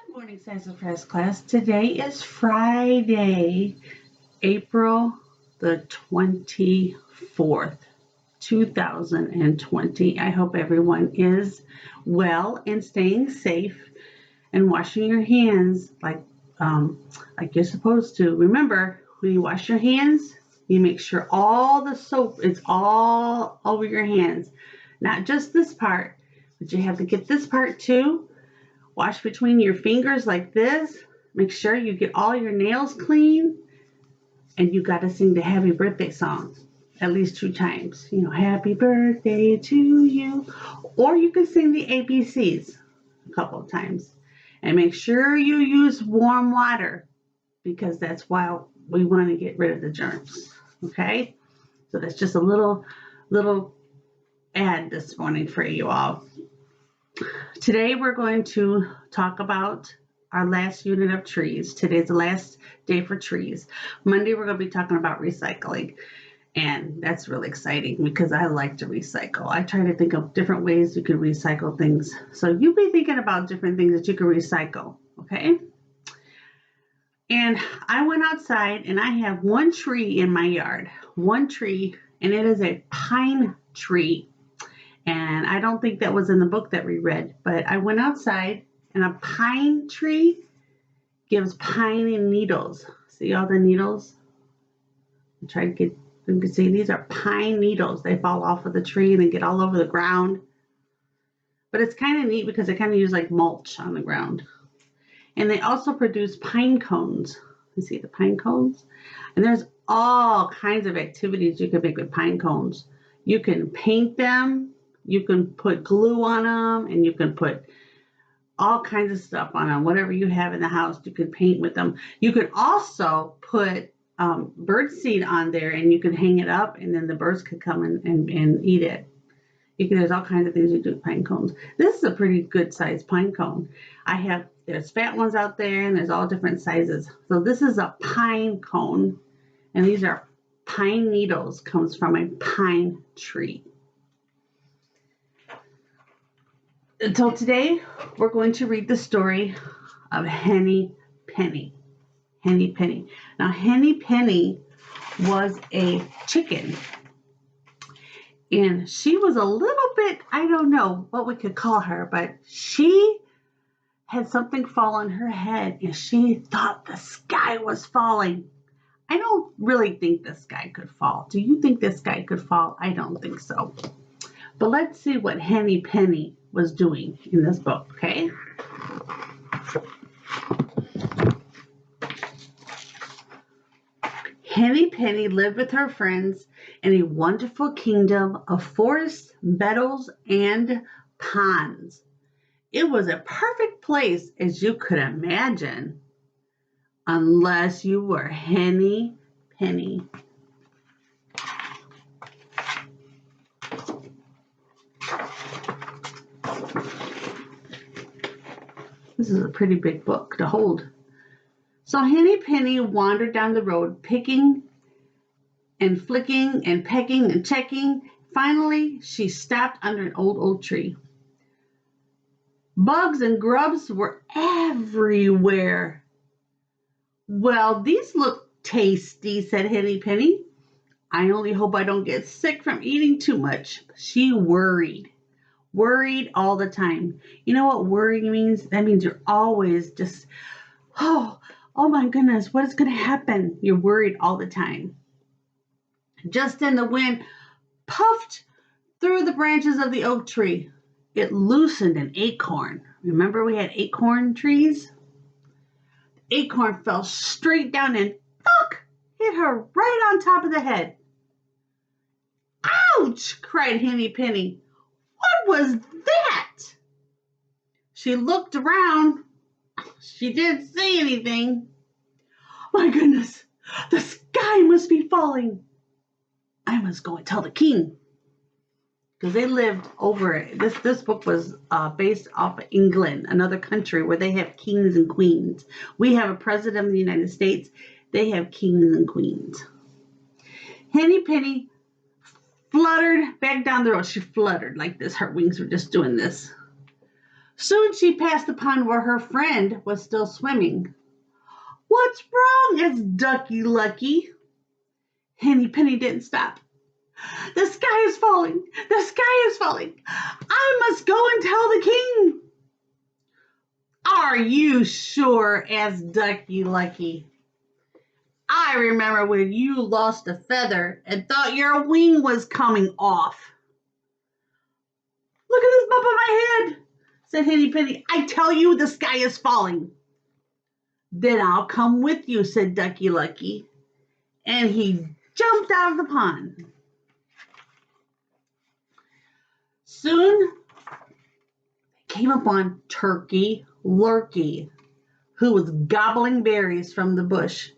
Good morning, Science and Press class. Today is Friday, April the 24th, 2020. I hope everyone is well and staying safe and washing your hands like you're supposed to. Remember, when you wash your hands, you make sure all the soap is all over your hands, not just this part, but you have to get this part too. Wash between your fingers like this. Make sure you get all your nails clean. And you got to sing the happy birthday song at least 2 times. Happy birthday to you. Or you can sing the ABCs a couple of times. And make sure you use warm water because that's why we want to get rid of the germs. Okay? So that's just a little ad this morning for you all. Today we're going to talk about our last unit of trees. Today's the last day for trees. Monday we're going to be talking about recycling, and that's really exciting because I like to recycle. I try to think of different ways you can recycle things. So you be thinking about different things that you can recycle, okay? And I went outside and I have one tree in my yard, one tree, and it is a pine tree. And I don't think that was in the book that we read, but I went outside and a pine tree gives pine and needles. See all the needles? Try to get, you can see these are pine needles. They fall off of the tree and they get all over the ground. But it's kind of neat because they kind of use like mulch on the ground. And they also produce pine cones. You see the pine cones? And there's all kinds of activities you can make with pine cones. You can paint them. You can put glue on them, and you can put all kinds of stuff on them. Whatever you have in the house, you can paint with them. You can also put bird seed on there, and you can hang it up, and then the birds could come and eat it. There's all kinds of things you do with pine cones. This is a pretty good sized pine cone. There's fat ones out there, and there's all different sizes. So this is a pine cone, and these are pine needles. Comes from a pine tree. So today we're going to read the story of Henny Penny. Henny Penny. Now Henny Penny was a chicken. And she was a little bit, I don't know what we could call her, but she had something fall on her head and she thought the sky was falling. I don't really think the sky could fall. Do you think the sky could fall? I don't think so. But let's see what Henny Penny was doing in this book, okay? Henny Penny lived with her friends in a wonderful kingdom of forests, meadows, and ponds. It was a perfect place as you could imagine, unless you were Henny Penny. This is a pretty big book to hold. So Henny Penny wandered down the road, picking and flicking and pecking and checking. Finally, she stopped under an old tree. Bugs and grubs were everywhere. Well, these look tasty, said Henny Penny. I only hope I don't get sick from eating too much. She worried all the time. You know what worrying means? That means you're always just, oh my goodness, what is going to happen? You're worried all the time. Just then the wind puffed through the branches of the oak tree. It loosened an acorn. Remember we had acorn trees? The acorn fell straight down and thunk, hit her right on top of the head. Ouch! Cried Henny Penny. What was that? She looked around. She didn't see anything. My goodness, the sky must be falling. I must go and tell the king. Because they lived over, this book was based off of England, another country where they have kings and queens. We have a president of the United States. They have kings and queens. Henny Penny fluttered back down the road. She fluttered like this. Her wings were just doing this. Soon she passed the pond where her friend was still swimming. "What's wrong?" asked Ducky Lucky. Henny Penny didn't stop. "The sky is falling! The sky is falling! I must go and tell the king!" "Are you sure?" asked Ducky Lucky. "I remember when you lost a feather and thought your wing was coming off." "Look at this bump on my head," said Henny Penny. "I tell you the sky is falling." "Then I'll come with you," said Ducky Lucky. And he jumped out of the pond. Soon came upon Turkey Lurkey, who was gobbling berries from the bush.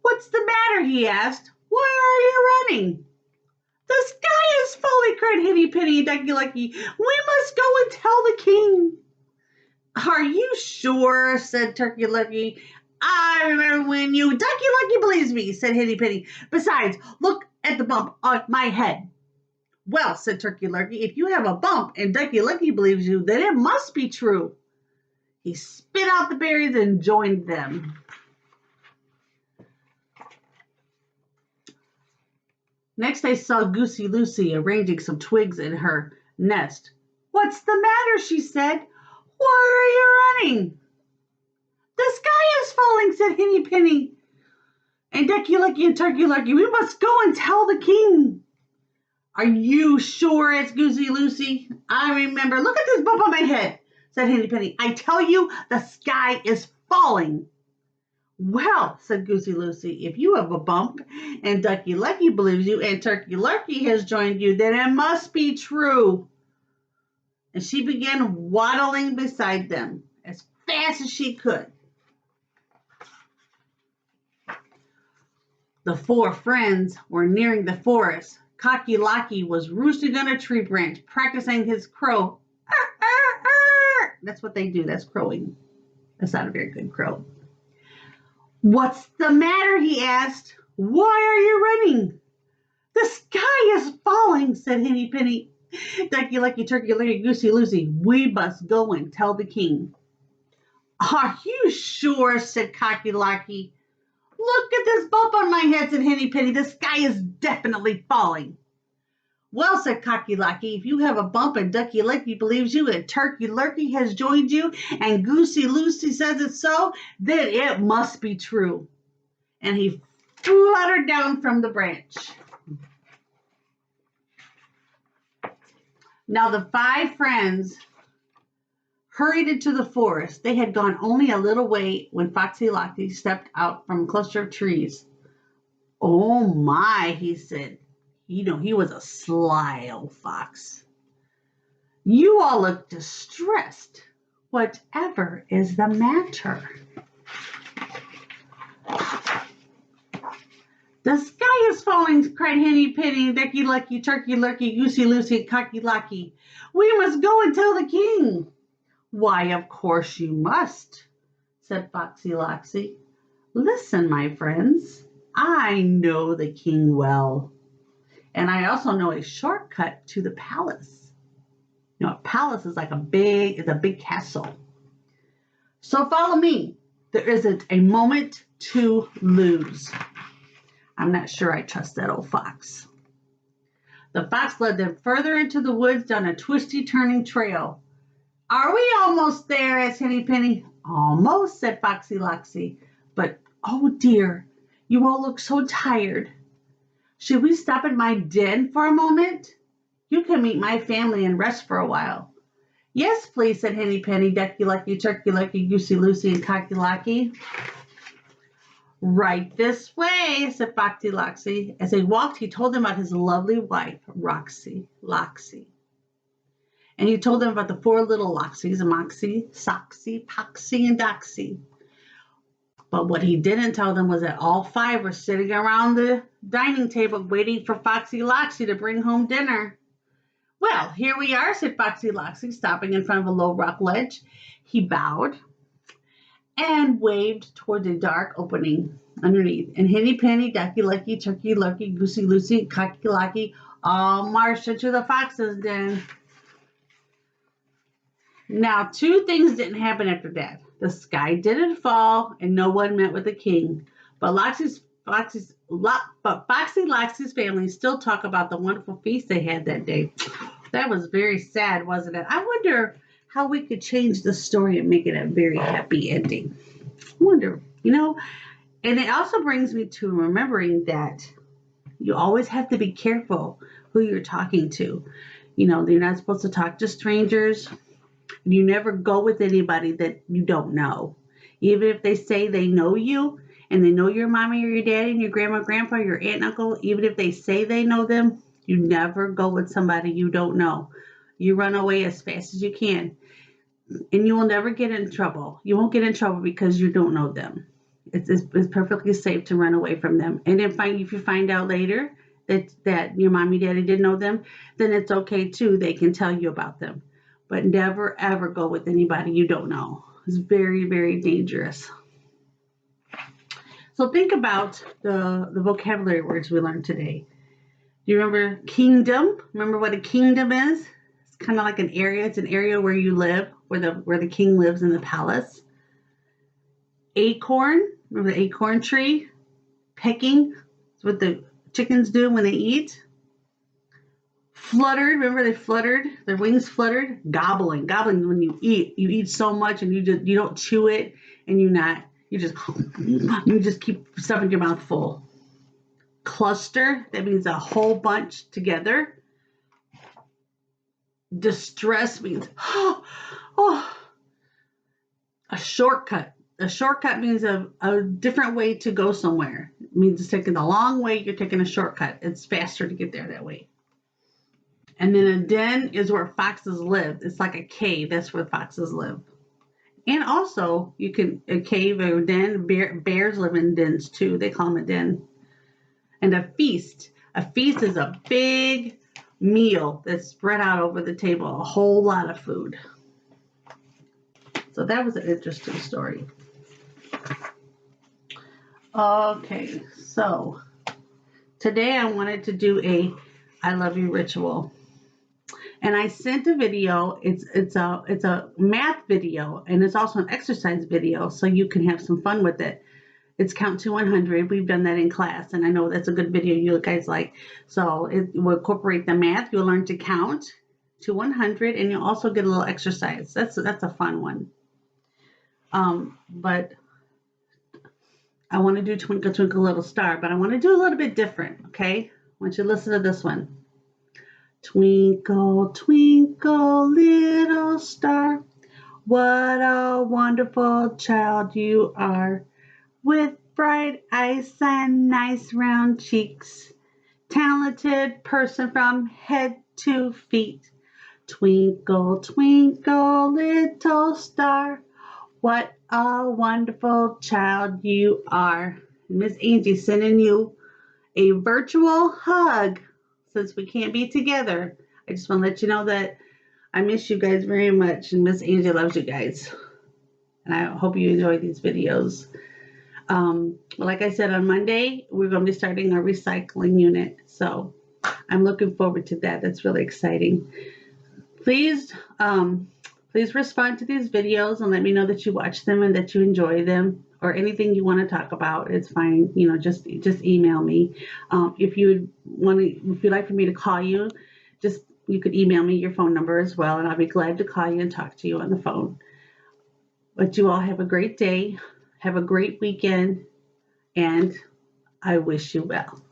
"What's the matter?" he asked. "Why are you running?" "The sky is falling," cried Henny Penny and Ducky Lucky. "We must go and tell the king." "Are you sure?" said Turkey Lurkey. "I remember when you—" "Ducky Lucky believes me," said Henny Penny. "Besides, look at the bump on my head." "Well," said Turkey Lurkey, "if you have a bump and Ducky Lucky believes you, then it must be true." He spit out the berries and joined them. Next they saw Goosey Lucy arranging some twigs in her nest. "What's the matter?" she said. "Why are you running?" "The sky is falling," said Henny Penny and Ducky Lucky and Turkey Lurkey. "We must go and tell the king." "Are you sure?" asked Goosey Lucy. "I remember—" "Look at this bump on my head," said Henny Penny. "I tell you the sky is falling." "Well," said Goosey Lucy, "if you have a bump and Ducky Lucky believes you and Turkey Lurkey has joined you, then it must be true." And she began waddling beside them as fast as she could. The four friends were nearing the forest. Cocky Locky was roosting on a tree branch, practicing his crow. "Arr, arr, arr." That's what they do. That's crowing. That's not a very good crow. "What's the matter?" he asked. "Why are you running?" "The sky is falling," said Henny Penny, Ducky Lucky, Turkey Lurkey, Goosey Lucy. "We must go and tell the king." "Are you sure?" said Cocky Locky. "Look at this bump on my head," said Henny Penny. "The sky is definitely falling." "Well," said Cocky Locky, "if you have a bump and Ducky Lucky believes you and Turkey Lurkey has joined you and Goosey Lucy says it's so, then it must be true." And he fluttered down from the branch. Now the five friends hurried into the forest. They had gone only a little way when Foxy Locky stepped out from a cluster of trees. "Oh my," he said. You know, he was a sly old fox. "You all look distressed. Whatever is the matter?" "The sky is falling," cried Henny Penny, Ducky Lucky, Turkey Lurkey, Goosey Lucy, and Cocky Locky. "We must go and tell the king." "Why, of course you must," said Foxy Loxy. "Listen, my friends, I know the king well, and I also know a shortcut to the palace." You know, a palace is like a big castle. "So follow me. There isn't a moment to lose." I'm not sure I trust that old fox. The fox led them further into the woods down a twisty, turning trail. "Are we almost there?" asked Henny Penny. "Almost," said Foxy Loxy. "But, oh dear, you all look so tired. Should we stop at my den for a moment? You can meet my family and rest for a while." "Yes, please," said Henny Penny, Ducky Lucky, Turkey Lucky, Goosey Lucy, and Cocky Locky. "Right this way," said Foxy Loxy. As they walked, he told them about his lovely wife, Roxy Loxy. And he told them about the four little Loxies, Moxie, Soxy, Poxy, and Doxy. But what he didn't tell them was that all five were sitting around the dining table waiting for Foxy Loxy to bring home dinner. "Well, here we are," said Foxy Loxy, stopping in front of a low rock ledge. He bowed and waved toward the dark opening underneath. And Henny Penny, Ducky Lucky, Turkey Lurkey, Goosey Lucy, and Cocky Locky all marched into the fox's den. Now, two things didn't happen after that. The sky didn't fall, and no one met with the king. But Foxy Loxy's family still talk about the wonderful feast they had that day. That was very sad, wasn't it? I wonder how we could change the story and make it a very happy ending. I wonder, and it also brings me to remembering that you always have to be careful who you're talking to. You're not supposed to talk to strangers. You never go with anybody that you don't know. Even if they say they know you and they know your mommy or your daddy and your grandma, grandpa, your aunt, uncle, even if they say they know them, you never go with somebody you don't know. You run away as fast as you can, and you will never get in trouble. You won't get in trouble because you don't know them. It's perfectly safe to run away from them. And if you find out later that your mommy, daddy didn't know them, then it's okay too. They can tell you about them. But never ever go with anybody you don't know. It's very, very dangerous. So think about the vocabulary words we learned today. Do you remember kingdom? Remember what a kingdom is? It's kind of like an area. It's an area where you live, where the king lives in the palace. Acorn, remember the acorn tree? Pecking, it's what the chickens do when they eat. Fluttered, remember they fluttered, their wings fluttered. Gobbling when you eat so much and you don't chew it, and you just keep stuffing your mouth full. Cluster, that means a whole bunch together. Distress means a shortcut. A shortcut means a different way to go somewhere. It means it's taking a long way, you're taking a shortcut. It's faster to get there that way. And then a den is where foxes live. It's like a cave. That's where foxes live. And also, a cave or a den, bears live in dens too. They call them a den. And a feast. A feast is a big meal that's spread out over the table, a whole lot of food. So that was an interesting story. Okay, so today I wanted to do a I love you ritual. And I sent a video. It's a math video, and it's also an exercise video, so you can have some fun with it. It's count to 100. We've done that in class, and I know that's a good video you guys like. So it will incorporate the math. You'll learn to count to 100, and you'll also get a little exercise. That's a fun one. But I want to do Twinkle Twinkle Little Star, but I want to do a little bit different. Okay, I want you to listen to this one. Twinkle, twinkle, little star, what a wonderful child you are. With bright eyes and nice round cheeks, talented person from head to feet. Twinkle, twinkle, little star, what a wonderful child you are. Miss Angie sending you a virtual hug. Since we can't be together, I just want to let you know that I miss you guys very much, and Miss Angie loves you guys. And I hope you enjoy these videos. Like I said, on Monday, we're going to be starting our recycling unit. So I'm looking forward to that. That's really exciting. Please respond to these videos and let me know that you watch them and that you enjoy them, or anything you want to talk about. It's fine. Just email me. If you'd like for me to call you, you could email me your phone number as well, and I'll be glad to call you and talk to you on the phone. But you all have a great day. Have a great weekend, and I wish you well.